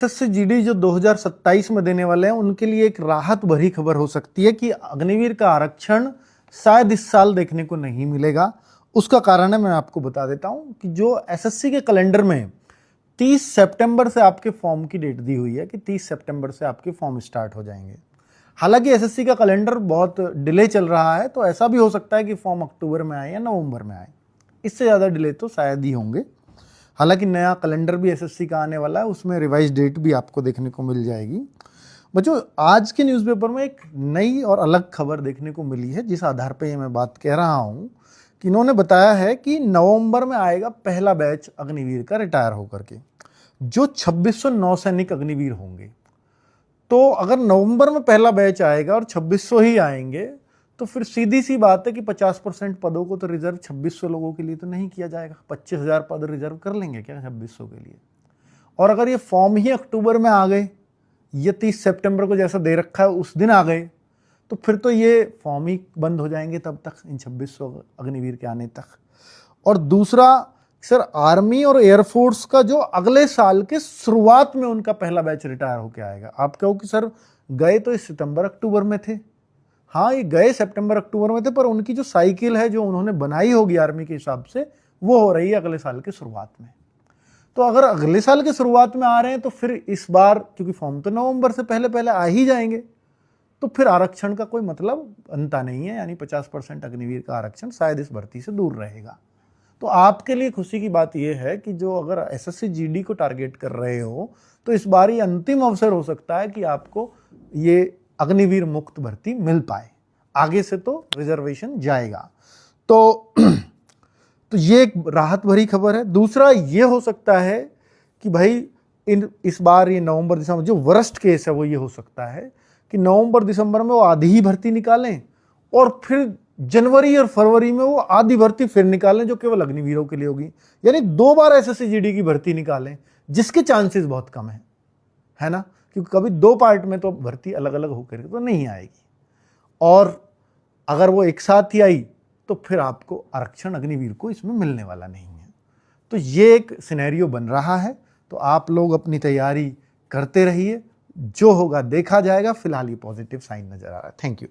SSC GD जो 2027 में देने वाले हैं उनके लिए एक राहत भरी खबर हो सकती है कि अग्निवीर का आरक्षण शायद इस साल देखने को नहीं मिलेगा। उसका कारण है, मैं आपको बता देता हूं कि जो एसएससी के कैलेंडर में 30 सितंबर से आपके फॉर्म की डेट दी हुई है कि 30 सितंबर से आपके फॉर्म स्टार्ट हो जाएंगे। हालांकि एसएससी का कैलेंडर बहुत डिले चल रहा है, तो ऐसा भी हो सकता है कि फॉर्म अक्टूबर में आए या नवंबर में आए, इससे ज़्यादा डिले तो शायद ही होंगे। हालांकि नया कैलेंडर भी एसएससी का आने वाला है, उसमें रिवाइज डेट भी आपको देखने को मिल जाएगी। बच्चों, आज के न्यूज़पेपर में एक नई और अलग खबर देखने को मिली है, जिस आधार पर ये मैं बात कह रहा हूँ कि इन्होंने बताया है कि नवंबर में आएगा पहला बैच अग्निवीर का रिटायर होकर के, जो 2600 नौसैनिक अग्निवीर होंगे। तो अगर नवंबर में पहला बैच आएगा और 2600 ही आएंगे, तो फिर सीधी सी बात है कि 50% पदों को तो रिजर्व 2600 लोगों के लिए तो नहीं किया जाएगा। 25,000 पद रिजर्व कर लेंगे क्या 2600 के लिए? और अगर ये फॉर्म ही अक्टूबर में आ गए, ये 30 सितंबर को जैसा दे रखा है उस दिन आ गए, तो फिर तो ये फॉर्म ही बंद हो जाएंगे तब तक, इन 2600 अग्निवीर के आने तक। और दूसरा सर, आर्मी और एयरफोर्स का जो अगले साल के शुरुआत में उनका पहला बैच रिटायर होकर आएगा। आप कहो कि सर गए तो इस सितंबर अक्टूबर में थे। हाँ, ये गए सितंबर अक्टूबर में थे, पर उनकी जो साइकिल है जो उन्होंने बनाई होगी आर्मी के हिसाब से, वो हो रही है अगले साल के शुरुआत में। तो अगर अगले साल के शुरुआत में आ रहे हैं तो फिर इस बार क्योंकि फॉर्म तो नवंबर से पहले पहले आ ही जाएंगे, तो फिर आरक्षण का कोई मतलब बनता नहीं है, यानी 50% अग्निवीर का आरक्षण शायद इस भर्ती से दूर रहेगा। तो आपके लिए खुशी की बात यह है कि जो अगर एसएससी जीडी को टारगेट कर रहे हो, तो इस बार ये अंतिम अवसर हो सकता है कि आपको ये अग्निवीर मुक्त भर्ती मिल पाए। आगे से तो रिजर्वेशन जाएगा। तो ये एक राहत भरी खबर है। दूसरा ये हो सकता है कि भाई इस बार ये नवंबर दिसंबर, जो वर्स्ट केस है वो ये हो सकता है कि नवंबर दिसंबर में वो आधी ही भर्ती निकालें और फिर जनवरी और फरवरी में वो आधी भर्ती फिर निकालें जो केवल अग्निवीरों के लिए होगी। यानी 2 बार एसएससी जीडी की भर्ती निकालें, जिसके चांसेस बहुत कम है ना, क्योंकि कभी 2 पार्ट में तो भर्ती अलग अलग होकर तो नहीं आएगी। और अगर वो एक साथ ही आई तो फिर आपको आरक्षण अग्निवीर को इसमें मिलने वाला नहीं है। तो ये एक सिनेरियो बन रहा है। तो आप लोग अपनी तैयारी करते रहिए, जो होगा देखा जाएगा। फिलहाल ये पॉजिटिव साइन नजर आ रहा है। Thank you.